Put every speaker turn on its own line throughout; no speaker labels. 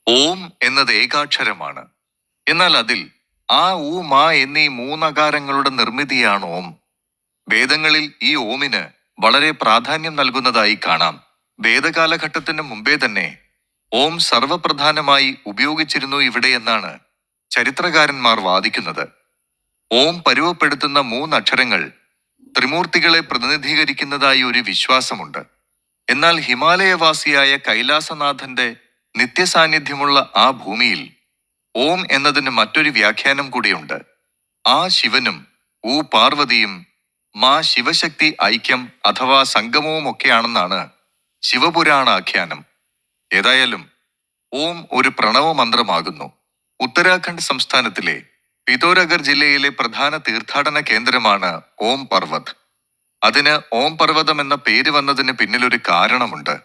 ഓം എന്നത് ഏകാക്ഷരമാണ്. എന്നാൽ അതിൽ ആ, ഊ, മാ എന്നീ മൂന്നകാരങ്ങളുടെ നിർമ്മിതിയാണ് ഓം. വേദങ്ങളിൽ ഈ ഓമിന് വളരെ പ്രാധാന്യം നൽകുന്നതായി കാണാം. വേദകാലഘട്ടത്തിന് മുമ്പേ തന്നെ ഓം സർവപ്രധാനമായി ഉപയോഗിച്ചിരുന്നു ഇവിടെയെന്നാണ് ചരിത്രകാരന്മാർ വാദിക്കുന്നത്. ഓം പരുവപ്പെടുത്തുന്ന മൂന്നക്ഷരങ്ങൾ ത്രിമൂർത്തികളെ പ്രതിനിധീകരിക്കുന്നതായി ഒരു വിശ്വാസമുണ്ട്. എന്നാൽ ഹിമാലയവാസിയായ കൈലാസനാഥന്റെ നിത്യസാന്നിധ്യമുള്ള ആ ഭൂമിയിൽ ഓം എന്നതിന് മറ്റൊരു വ്യാഖ്യാനം കൂടിയുണ്ട്. ആ ശിവനും ഊ പാർവതിയും മാ ശിവശക്തി ഐക്യം അഥവാ സംഗമവുമൊക്കെയാണെന്നാണ് ശിവപുരാണ ആഖ്യാനം. ഏതായാലും ഓം ഒരു പ്രണവ മന്ത്രമാകുന്നു. ഉത്തരാഖണ്ഡ് സംസ്ഥാനത്തിലെ പിതോരഗർ ജില്ലയിലെ പ്രധാന തീർത്ഥാടന കേന്ദ്രമാണ് ഓം പർവത്. അതിന് ഓം പർവ്വതം എന്ന പേര് വന്നതിന് പിന്നിലൊരു കാരണമുണ്ട്.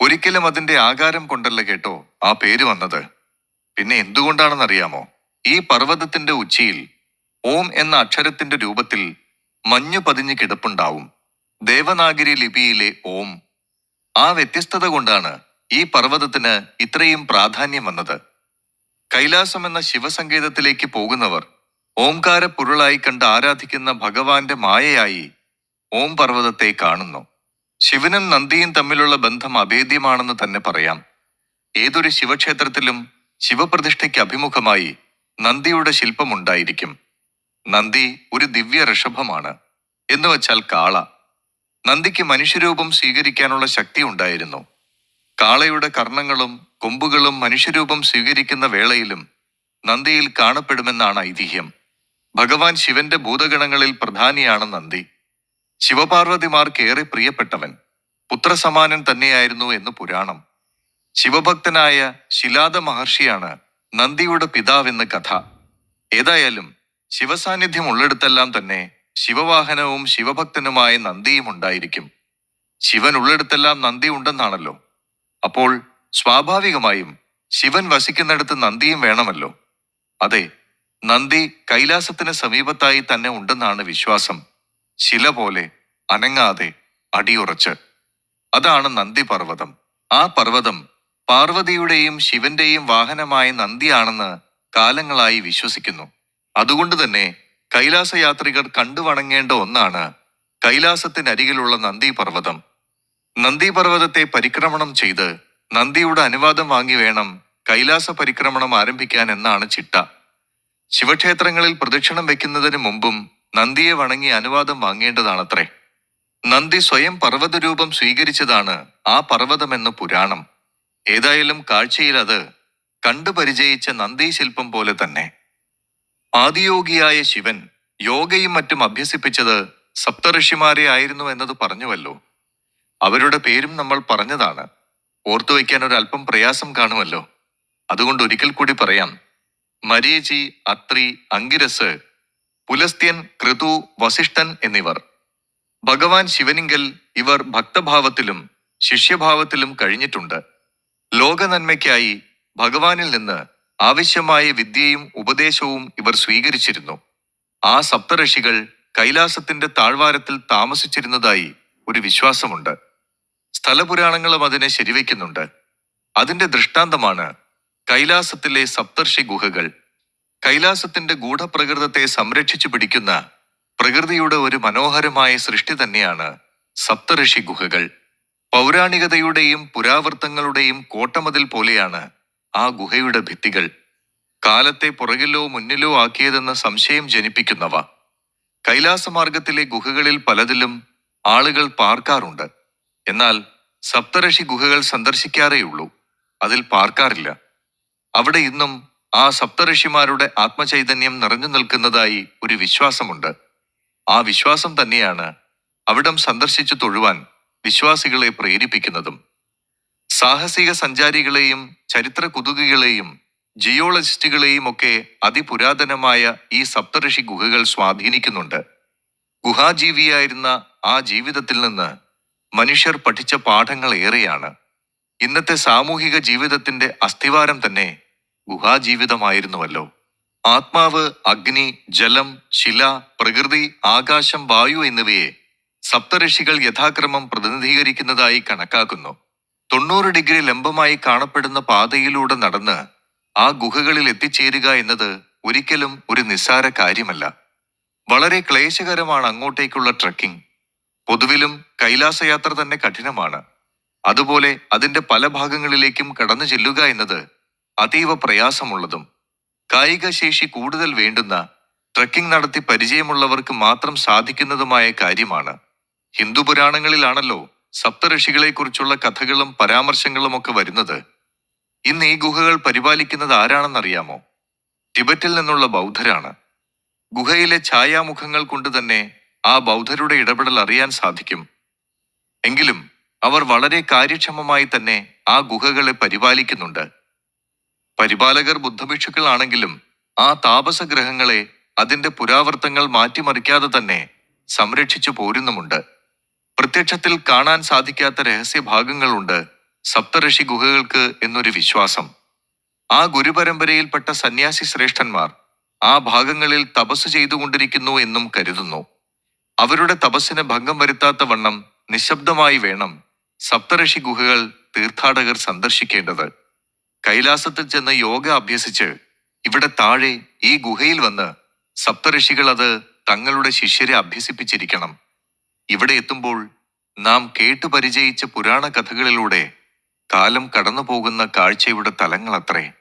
ഒരിക്കലും അതിന്റെ ആകാരം കൊണ്ടല്ല കേട്ടോ ആ പേര് വന്നത്. പിന്നെ എന്തുകൊണ്ടാണെന്നറിയാമോ? ഈ പർവ്വതത്തിന്റെ ഉച്ചിയിൽ ഓം എന്ന അക്ഷരത്തിന്റെ രൂപത്തിൽ മഞ്ഞു പതിഞ്ഞു കിടപ്പുണ്ടാവും. ദേവനാഗരി ലിപിയിലെ ഓം. ആ വ്യത്യസ്തത കൊണ്ടാണ് ഈ പർവ്വതത്തിന് ഇത്രയും പ്രാധാന്യം വന്നത്. കൈലാസം എന്ന ശിവസങ്കേതത്തിലേക്ക് പോകുന്നവർ ഓംകാര പൊരുളായി കണ്ട് ആരാധിക്കുന്ന ഭഗവാന്റെ മായയായി ഓം പർവ്വതത്തെ കാണുന്നു. ശിവനും നന്ദിയും തമ്മിലുള്ള ബന്ധം അഭേദ്യമാണെന്ന് തന്നെ പറയാം. ഏതൊരു ശിവക്ഷേത്രത്തിലും ശിവപ്രതിഷ്ഠയ്ക്ക് അഭിമുഖമായി നന്ദിയുടെ ശില്പമുണ്ടായിരിക്കും. നന്ദി ഒരു ദിവ്യ ഋഷഭമാണ്, എന്നുവച്ചാൽ കാള. നന്ദിക്ക് മനുഷ്യരൂപം സ്വീകരിക്കാനുള്ള ശക്തി ഉണ്ടായിരുന്നു. കാളയുടെ കർണങ്ങളും കൊമ്പുകളും മനുഷ്യരൂപം സ്വീകരിക്കുന്ന വേളയിലും നന്ദിയിൽ കാണപ്പെടുമെന്നാണ് ഐതിഹ്യം. ഭഗവാൻ ശിവന്റെ ഭൂതഗണങ്ങളിൽ പ്രധാനിയാണ് നന്ദി. ശിവപാർവതിമാർക്ക് ഏറെ പ്രിയപ്പെട്ടവൻ, പുത്രസമാനൻ തന്നെയായിരുന്നു എന്ന് പുരാണം. ശിവഭക്തനായ ശിലാദ മഹർഷിയാണ് നന്ദിയുടെ പിതാവെന്ന് കഥ. ഏതായാലും ശിവസാന്നിധ്യം ഉള്ളിടത്തെല്ലാം തന്നെ ശിവവാഹനവും ശിവഭക്തനുമായ നന്ദിയും ഉണ്ടായിരിക്കും. ശിവൻ ഉള്ളിടത്തെല്ലാം നന്ദി ഉണ്ടെന്നാണല്ലോ. അപ്പോൾ സ്വാഭാവികമായും ശിവൻ വസിക്കുന്നിടത്ത് നന്ദിയും വേണമല്ലോ. അതെ, നന്ദി കൈലാസത്തിന് സമീപത്തായി തന്നെ ഉണ്ടെന്നാണ് വിശ്വാസം. ശില പോലെ അനങ്ങാതെ അടിയുറച്ച്. അതാണ് നന്ദി പർവ്വതം. ആ പർവ്വതം പാർവതിയുടെയും ശിവന്റെയും വാഹനമായ നന്ദിയാണെന്ന് കാലങ്ങളായി വിശ്വസിക്കുന്നു. അതുകൊണ്ട് തന്നെ കൈലാസയാത്രികർ കണ്ടുവണങ്ങേണ്ട ഒന്നാണ് കൈലാസത്തിനരികിലുള്ള നന്ദി പർവ്വതം. നന്ദി പർവ്വതത്തെ പരിക്രമണം ചെയ്ത് നന്ദിയുടെ അനുവാദം വാങ്ങി വേണം കൈലാസ പരിക്രമണം ആരംഭിക്കാൻ എന്നാണ് ചിട്ട. ശിവക്ഷേത്രങ്ങളിൽ പ്രദക്ഷിണം വെക്കുന്നതിന് മുമ്പും നന്ദിയെ വണങ്ങി അനുവാദം വാങ്ങേണ്ടതാണത്രേ. നന്ദി സ്വയം പർവ്വതരൂപം സ്വീകരിച്ചതാണ് ആ പർവ്വതമെന്ന് പുരാണം. ഏതായാലും കാഴ്ചയിൽ അത് കണ്ടു പരിചയിച്ച നന്ദീശില്പം പോലെ തന്നെ. ആദിയോഗിയായ ശിവൻ യോഗയും മറ്റും അഭ്യസിപ്പിച്ചത് സപ്തഋഷിമാരെ ആയിരുന്നു എന്നത് പറഞ്ഞുവല്ലോ. അവരുടെ പേരും നമ്മൾ പറഞ്ഞതാണ്. ഓർത്തുവയ്ക്കാൻ ഒരല്പം പ്രയാസം കാണുമല്ലോ. അതുകൊണ്ട് ഒരിക്കൽ കൂടി പറയാം. മരീചി, അത്രി, അങ്കിരസ്, പുലസ്ത്യൻ, ക്ഋതു, വസിഷ്ഠൻ എന്നിവർ. ഭഗവാൻ ശിവനിങ്കൽ ഇവർ ഭക്തഭാവത്തിലും ശിഷ്യഭാവത്തിലും കഴിഞ്ഞിട്ടുണ്ട്. ലോക നന്മയ്ക്കായി ഭഗവാനിൽ നിന്ന് ആവശ്യമായ വിദ്യയും ഉപദേശവും ഇവർ സ്വീകരിച്ചിരുന്നു. ആ സപ്തഋഷികൾ കൈലാസത്തിന്റെ താഴ്വാരത്തിൽ താമസിച്ചിരുന്നതായി ഒരു വിശ്വാസമുണ്ട്. സ്ഥലപുരാണങ്ങളും അതിനെ ശരിവയ്ക്കുന്നുണ്ട്. അതിന്റെ ദൃഷ്ടാന്തമാണ് കൈലാസത്തിലെ സപ്തർഷി ഗുഹകൾ. കൈലാസത്തിന്റെ ഗൂഢപ്രകൃതത്തെ സംരക്ഷിച്ചു പിടിക്കുന്ന പ്രകൃതിയുടെ ഒരു മനോഹരമായ സൃഷ്ടി തന്നെയാണ് സപ്തഋഷി ഗുഹകൾ. പൗരാണികതയുടെയും പുരാവൃത്തങ്ങളുടെയും കോട്ടമതിൽ പോലെയാണ് ആ ഗുഹയുടെ ഭിത്തികൾ. കാലത്തെ പുറകിലോ മുന്നിലോ ആക്കിയതെന്ന സംശയം ജനിപ്പിക്കുന്നവ. കൈലാസമാർഗത്തിലെ ഗുഹകളിൽ പലതിലും ആളുകൾ പാർക്കാറുണ്ട്. എന്നാൽ സപ്തഋഷി ഗുഹകൾ സന്ദർശിക്കാറേയുള്ളൂ, അതിൽ പാർക്കാറില്ല. അവിടെ ഇന്നും ആ സപ്തഋഷിമാരുടെ ആത്മചൈതന്യം നിറഞ്ഞു നിൽക്കുന്നതായി ഒരു വിശ്വാസമുണ്ട്. ആ വിശ്വാസം തന്നെയാണ് അവിടം സന്ദർശിച്ചു തൊഴുവാൻ വിശ്വാസികളെ പ്രേരിപ്പിക്കുന്നതും. സാഹസിക സഞ്ചാരികളെയും ചരിത്ര കുതുകികളെയും ജിയോളജിസ്റ്റുകളെയും ഒക്കെ അതിപുരാതനമായ ഈ സപ്തഋഷി ഗുഹകൾ സ്വാധീനിക്കുന്നുണ്ട്. ഗുഹാജീവിയായിരുന്ന ആ ജീവിതത്തിൽ നിന്ന് മനുഷ്യർ പഠിച്ച പാഠങ്ങൾ ഏറെയാണ്. ഇന്നത്തെ സാമൂഹിക ജീവിതത്തിന്റെ അസ്ഥിവാരം തന്നെ ഗുഹാജീവിതമായിരുന്നുവല്ലോ. ആത്മാവ്, അഗ്നി, ജലം, ശില, പ്രകൃതി, ആകാശം, വായു എന്നിവയെ സപ്തഋഷികൾ യഥാക്രമം പ്രതിനിധീകരിക്കുന്നതായി കണക്കാക്കുന്നു. 90 ഡിഗ്രി ലംബമായി കാണപ്പെടുന്ന പാതയിലൂടെ നടന്ന് ആ ഗുഹകളിൽ എത്തിച്ചേരുക എന്നത് ഒരിക്കലും ഒരു നിസ്സാര കാര്യമല്ല. വളരെ ക്ലേശകരമാണ് അങ്ങോട്ടേക്കുള്ള ട്രക്കിംഗ്. പൊതുവിലും കൈലാസയാത്ര തന്നെ കഠിനമാണ്. അതുപോലെ അതിന്റെ പല ഭാഗങ്ങളിലേക്കും കടന്നു ചെല്ലുക എന്നത് അതീവ പ്രയാസമുള്ളതും കായിക ശേഷി കൂടുതൽ വേണ്ടുന്ന, ട്രക്കിംഗ് നടത്തി പരിചയമുള്ളവർക്ക് മാത്രം സാധിക്കുന്നതുമായ കാര്യമാണ്. ഹിന്ദു പുരാണങ്ങളിലാണല്ലോ സപ്തഋഷികളെക്കുറിച്ചുള്ള കഥകളും പരാമർശങ്ങളും ഒക്കെ വരുന്നത്. ഇന്ന് ഈ ഗുഹകൾ പരിപാലിക്കുന്നത് ആരാണെന്നറിയാമോ? ടിബറ്റിൽ നിന്നുള്ള ബൗദ്ധരാണ്. ഗുഹയിലെ ഛായാമുഖങ്ങൾ കൊണ്ട് തന്നെ ആ ബൗദ്ധരുടെ ഇടപെടൽ അറിയാൻ സാധിക്കും. എങ്കിലും അവർ വളരെ കാര്യക്ഷമമായി തന്നെ ആ ഗുഹകളെ പരിപാലിക്കുന്നുണ്ട്. പരിപാലകർ ബുദ്ധഭിക്ഷുക്കളാണെങ്കിലും ആ താപസഗ്രഹങ്ങളെ അതിന്റെ പുരാവർത്തങ്ങൾ മാറ്റിമറിക്കാതെ തന്നെ സംരക്ഷിച്ചു പോരുന്നുമുണ്ട്. പ്രത്യക്ഷത്തിൽ കാണാൻ സാധിക്കാത്ത രഹസ്യഭാഗങ്ങളുണ്ട് സപ്തഋഷി ഗുഹകൾക്ക് എന്നൊരു വിശ്വാസം. ആ ഗുരുപരമ്പരയിൽപ്പെട്ട സന്യാസി ശ്രേഷ്ഠന്മാർ ആ ഭാഗങ്ങളിൽ തപസ് ചെയ്തുകൊണ്ടിരിക്കുന്നു എന്നും കരുതുന്നു. അവരുടെ തപസ്സിന് ഭംഗം വരുത്താത്ത വണ്ണം നിശബ്ദമായി വേണം സപ്തഋഷി ഗുഹകൾ തീർത്ഥാടകർ സന്ദർശിക്കേണ്ടത്. കൈലാസത്തിൽ ചെന്ന് യോഗ അഭ്യസിച്ച് ഇവിടെ താഴെ ഈ ഗുഹയിൽ വന്ന് സപ്തഋഷികൾ അത് തങ്ങളുടെ ശിഷ്യരെ അഭ്യസിപ്പിച്ചിരിക്കണം. ഇവിടെ എത്തുമ്പോൾ നാം കേട്ടുപരിചയിച്ച പുരാണ കഥകളിലൂടെ കാലം കടന്നു പോകുന്ന കാഴ്ചയുടെ തലങ്ങളത്രേ.